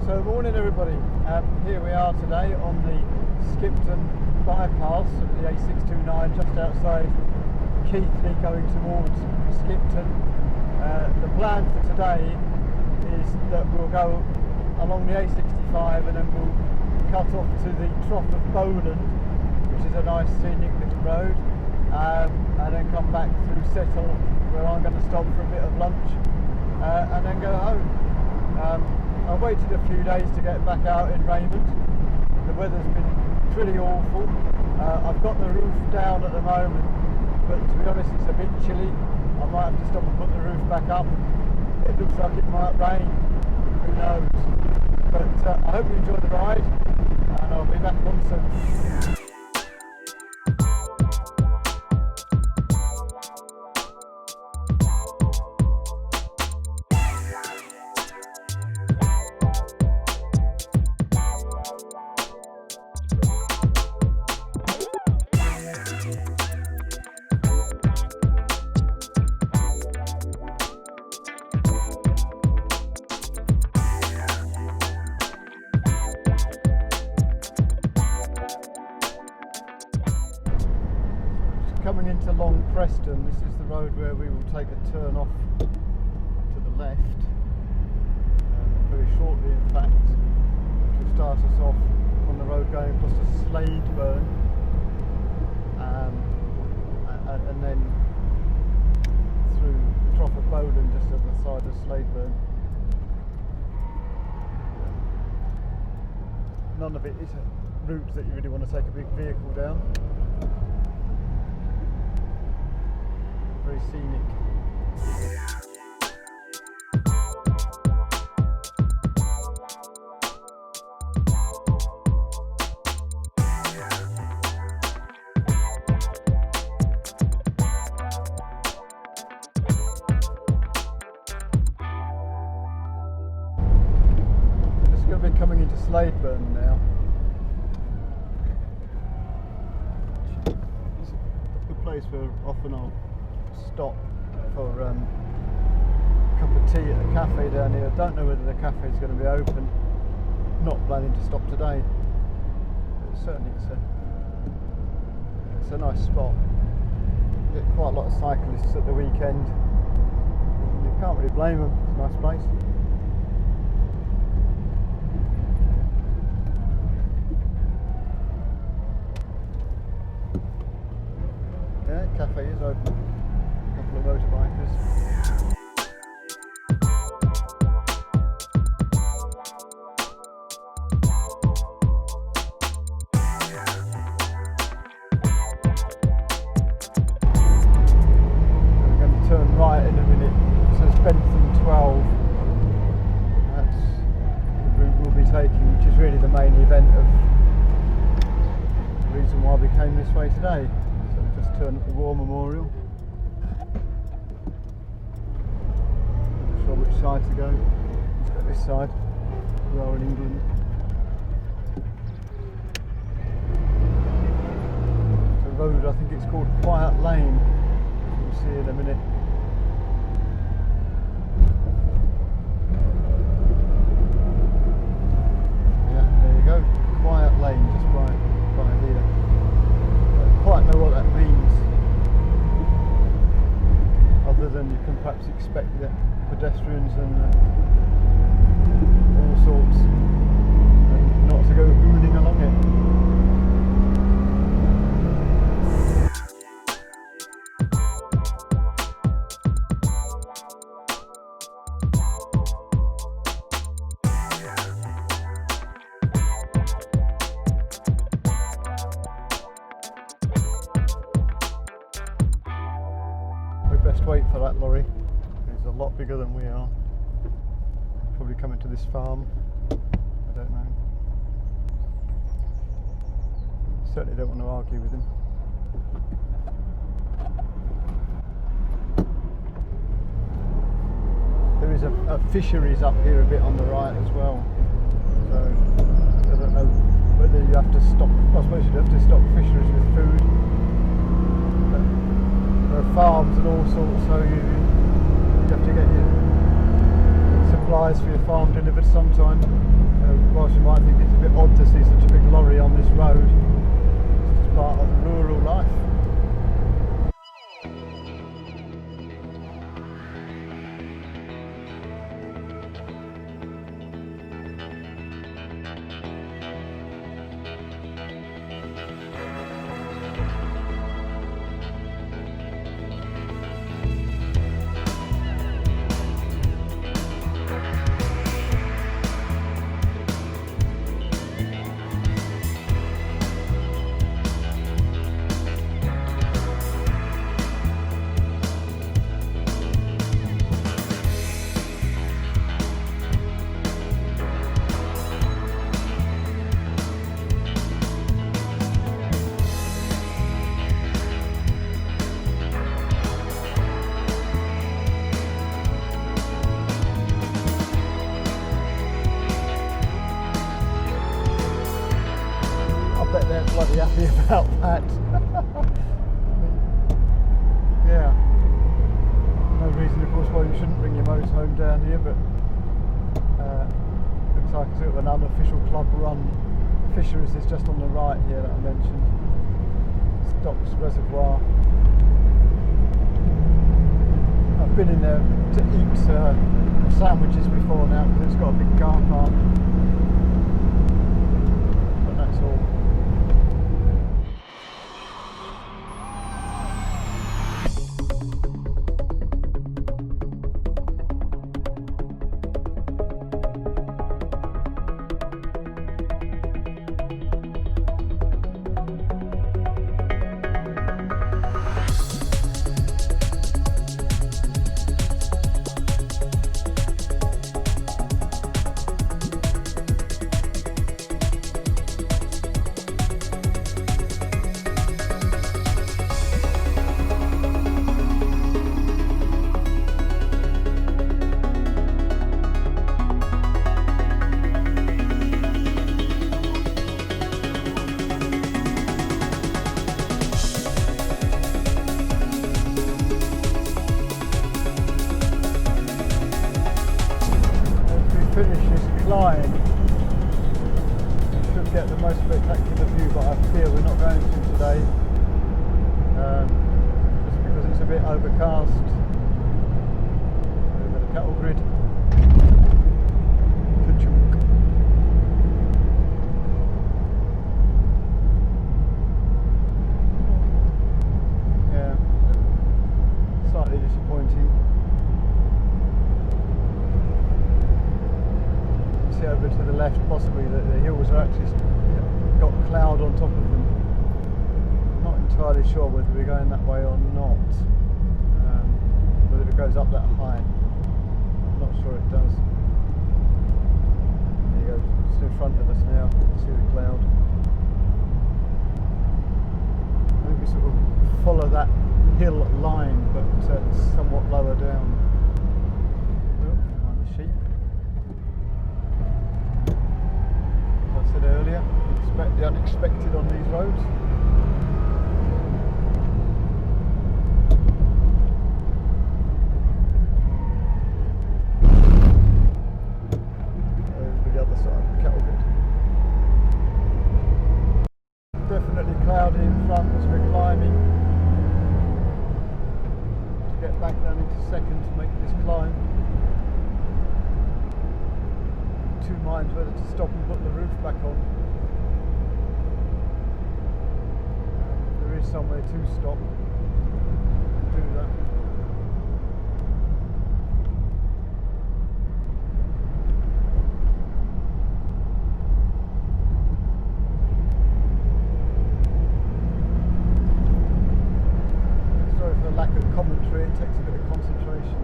So morning everybody, here we are today on the Skipton bypass of the A629 just outside Keighley going towards Skipton. The plan for today is that we'll go along the A65 and then we'll cut off to the Trough of Bowland, which is a nice scenic little road, and then come back through Settle where I'm going to stop for a bit of lunch and then go home. I waited a few days to get back out in Raymond. The weather's been pretty awful. I've got the roof down at the moment, but to be honest it's a bit chilly. I might have to stop and put the roof back up. It looks like it might rain, who knows. But I hope you enjoy the ride and I'll be back on soon. Coming into Long Preston, this is the road where we will take a turn off to the left very shortly, in fact, which will start us off on the road going across to Slaidburn and then through the Trough of Bowland just at the side of Slaidburn. None of it is a route that you really want to take a big vehicle down. Very scenic. Just going to be coming into Slaidburn now. It's a place where often I'll stop for a cup of tea at a cafe down here. I don't know whether the cafe is going to be open. Not planning to stop today, but certainly it's a nice spot. You get quite a lot of cyclists at the weekend. You can't really blame them. It's a nice place. Yeah, the cafe is open. Couple of motorbikers. We're going to turn right in a minute. It says Bentham 12. That's the route we'll be taking, which is really the main event of the reason why we came this way today. So we just turned at the War Memorial. Which side to go? Let's go this side. We are in England. It's a road, I think it's called Quiet Lane. We'll see in a minute. Yeah, there you go. Quiet Lane, just by here. I don't quite know what that means, other than you can perhaps expect that pedestrians and all sorts, and not to go hooning along it. We best wait for that lorry. He's a lot bigger than we are. Probably coming to this farm. I don't know. Certainly don't want to argue with him. There is a fisheries up here a bit on the right as well. So I don't know whether you have to stock, I suppose you'd have to stock fisheries with food. But there are farms and all sorts, so you have to get your supplies for your farm delivered sometime. Whilst you might think it's a bit odd to see such a big lorry on this road, it's just part of rural life. They're bloody happy about that. Yeah, no reason of course why you shouldn't bring your motorhome down here, but looks like a sort of an unofficial club run fisheries is just on the right here that I mentioned. Stocks Reservoir. I've been in there to eat sandwiches before now because it's got a big car park, but that's all. Finish this climb, you should get the most spectacular view, but I fear we're not going to today, just because it's a bit overcast. Over the cattle grid. Yeah, slightly disappointing. Over to the left, possibly the hills are actually got cloud on top of them. Not entirely sure whether we're going that way or not, whether it goes up that high. I'm not sure it does. There you go, it's in front of us now, you can see the cloud. Maybe sort of follow that hill line, but it's somewhat lower down. Oh, behind the sheep. Earlier, expect the unexpected on these roads. Over the other side of the cattle grid. Definitely cloudy in front as we're climbing. To get back down into second to make this climb. Two minds whether to stop and put the roof back on. There is somewhere to stop and do that. Sorry for the lack of commentary, it takes a bit of concentration.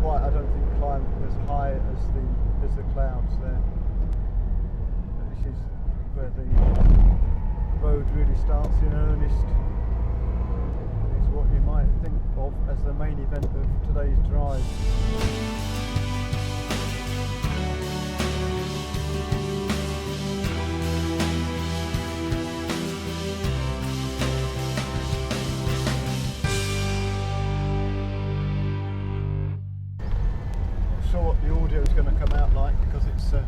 I don't think climb as high as the clouds there. This is where the road really starts in earnest. the main event of today's drive. Not sure what the audio is going to come out like because it's an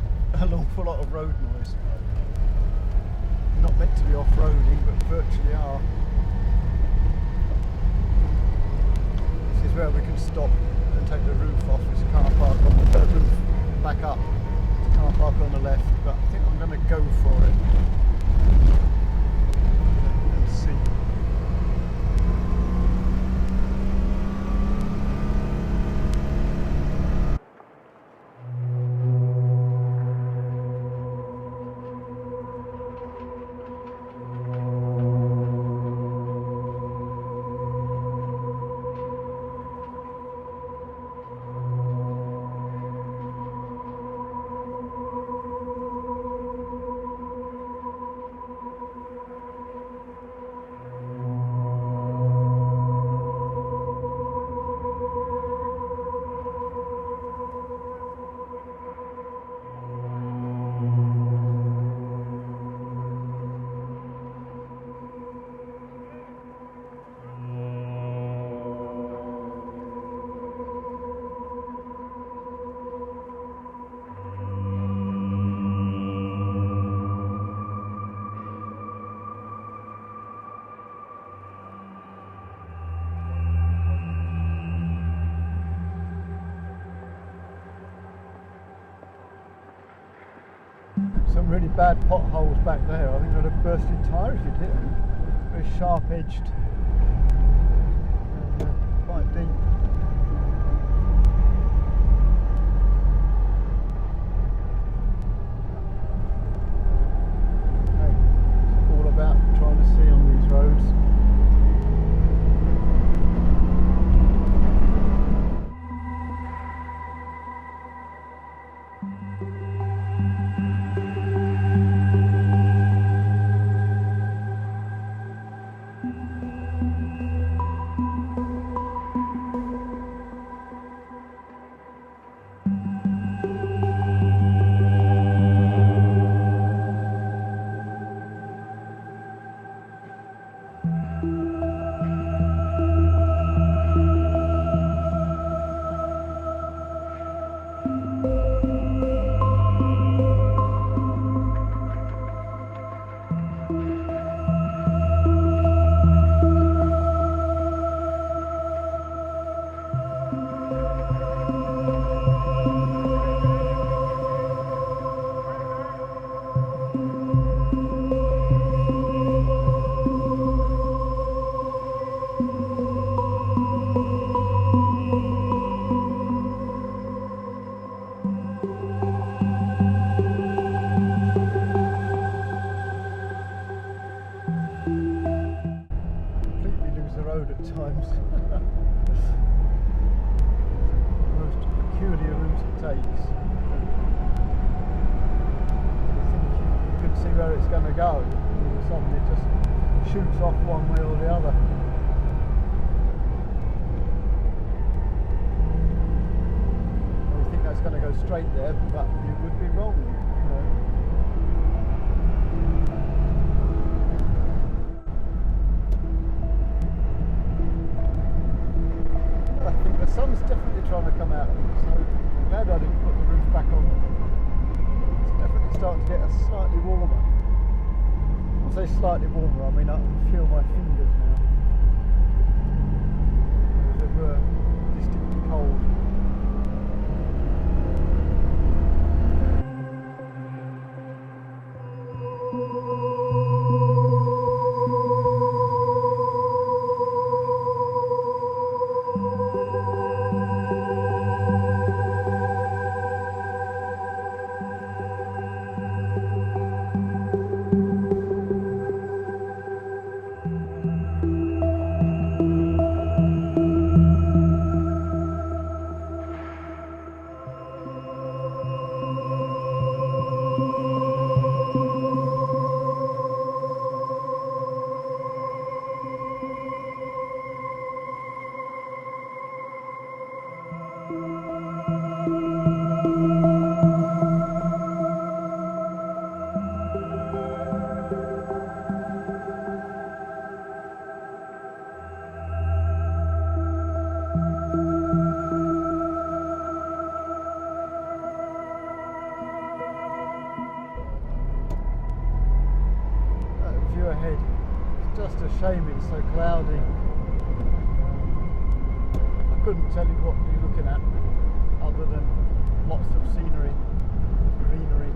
awful lot of road noise. Not meant to be off-roading, but virtually are. This is where we can stop and take the roof off. It's car park on the roof back up. It's car park on the left, but I think I'm going to go for it and see. Some really bad potholes back there. I think I'd have burst your tyre if you'd hit them. Very sharp edged and quite deep. Hey, it's all about trying to see on these roads. At times. The most peculiar route it takes. You think you could see where it's going to go, and all of a sudden it just shoots off one way or the other. You think that's going to go straight there, but you would be wrong, you know. The sun's definitely trying to come out, so I'm glad I didn't put the roof back on. It's definitely starting to get slightly warmer. When I say slightly warmer, I mean I can feel my fingers now. They were distinctly cold. it's so cloudy. I couldn't tell you what you're looking at other than lots of scenery, greenery.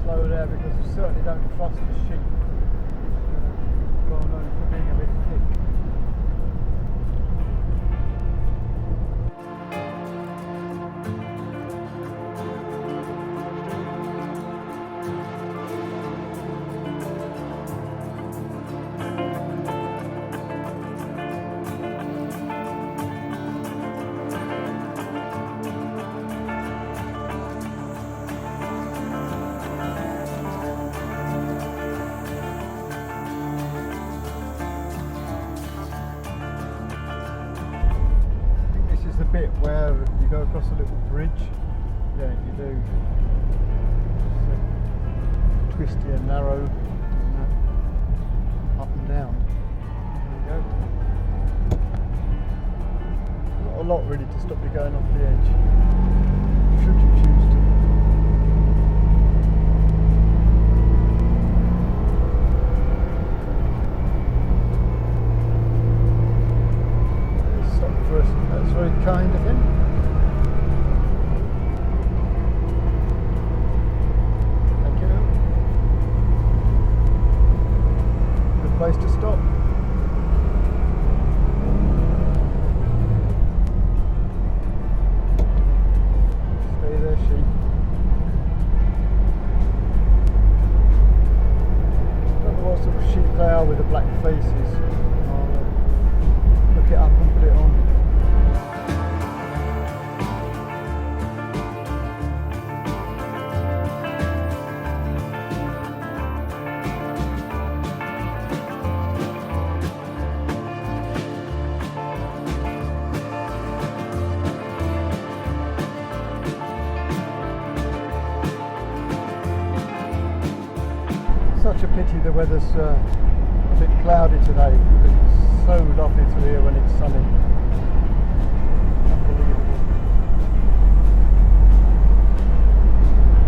Slow there because we certainly don't trust the sheep. Well known for being a bit thick. The bit where you go across a little bridge, yeah, you do. It's twisty and narrow, up and down. There you go. Not a lot really to stop you going off the edge, should you choose to. That's very kind of him. Thank you. Good place to stop. Stay there, sheep. Don't know what sort of sheep they are with the black faces. I'll look it up and put it on. Such a pity the weather's a bit cloudy today. It's so lovely to here when it's sunny. Unbelievable.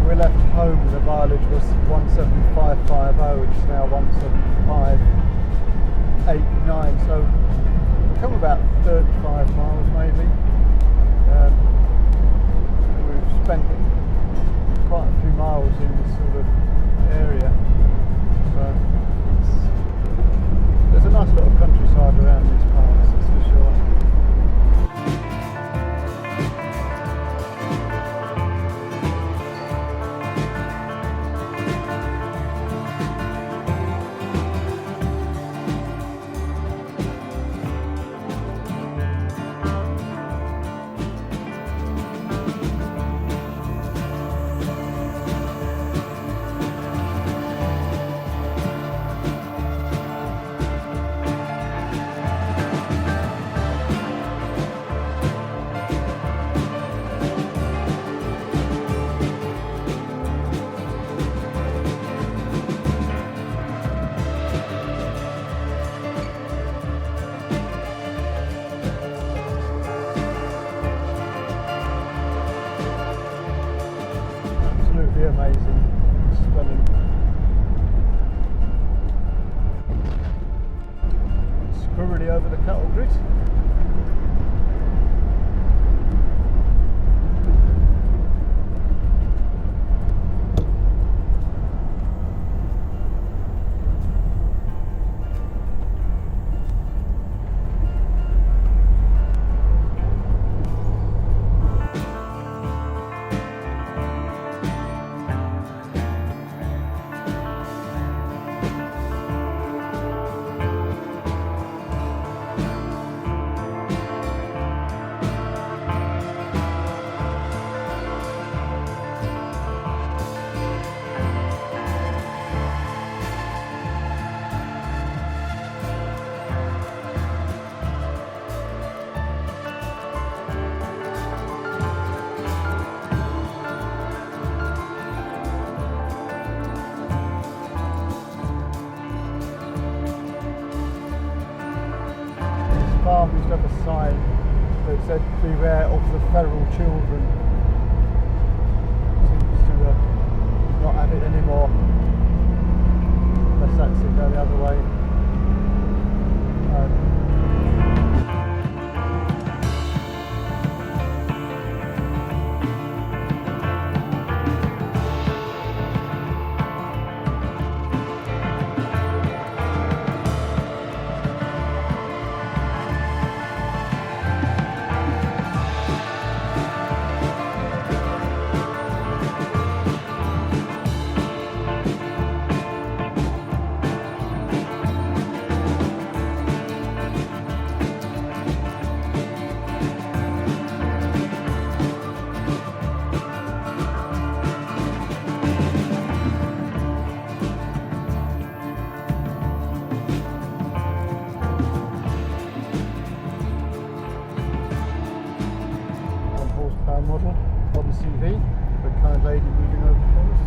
We left home, the mileage was 17550, it's now 17589, so we've come about 35 miles maybe. We've spent quite a few miles in this sort of area. There's a nice little countryside around these parts, that's for sure. Amazing, stunning. Squirrely over the cattle grid. farm used to have a sign that said beware of the feral children. Seems to not have it anymore, unless that's it go the other way. Model on the CV, the kind lady moving over for us.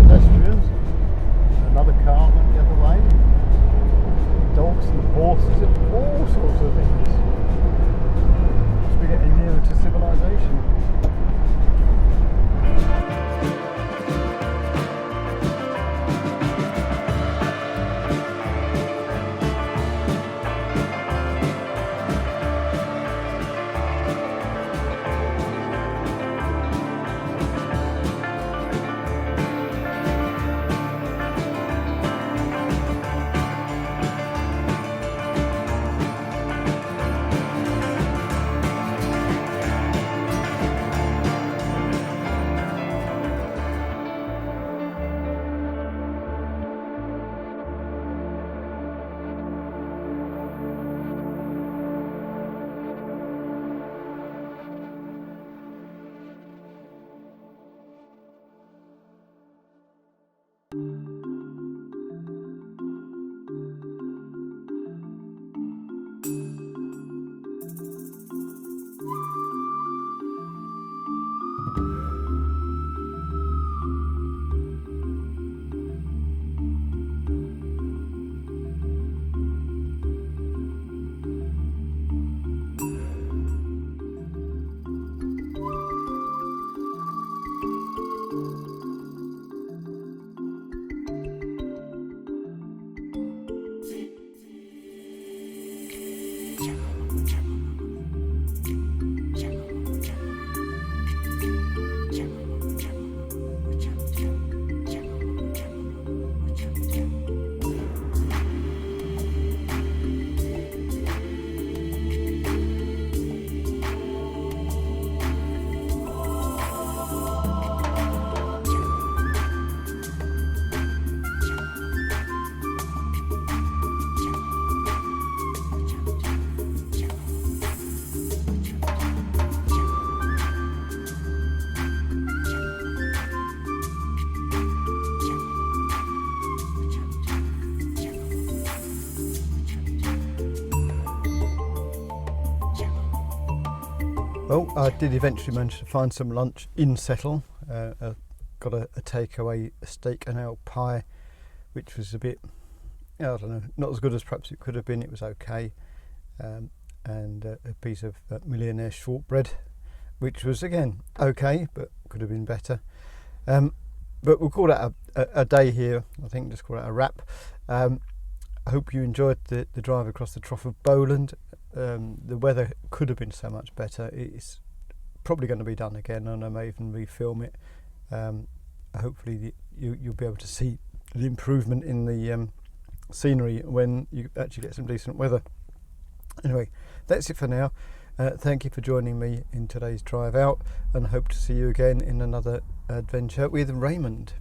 Pedestrians, another car went the other way, dogs and horses and all sorts of things. Must be getting nearer to civilization. Well, I did eventually manage to find some lunch in Settle. Got a takeaway steak and ale pie, which was a bit, I don't know, not as good as perhaps it could have been. It was okay. and a piece of millionaire shortbread, which was again okay, but could have been better. But we'll call that a day here. I think just call it a wrap. I hope you enjoyed the drive across the Trough of Bowland. The weather could have been so much better. It's probably going to be done again, and I may even refilm it. Hopefully you'll be able to see the improvement in the scenery when you actually get some decent weather. Anyway, that's it for now. Thank you for joining me in today's drive out, and hope to see you again in another adventure with Raymond.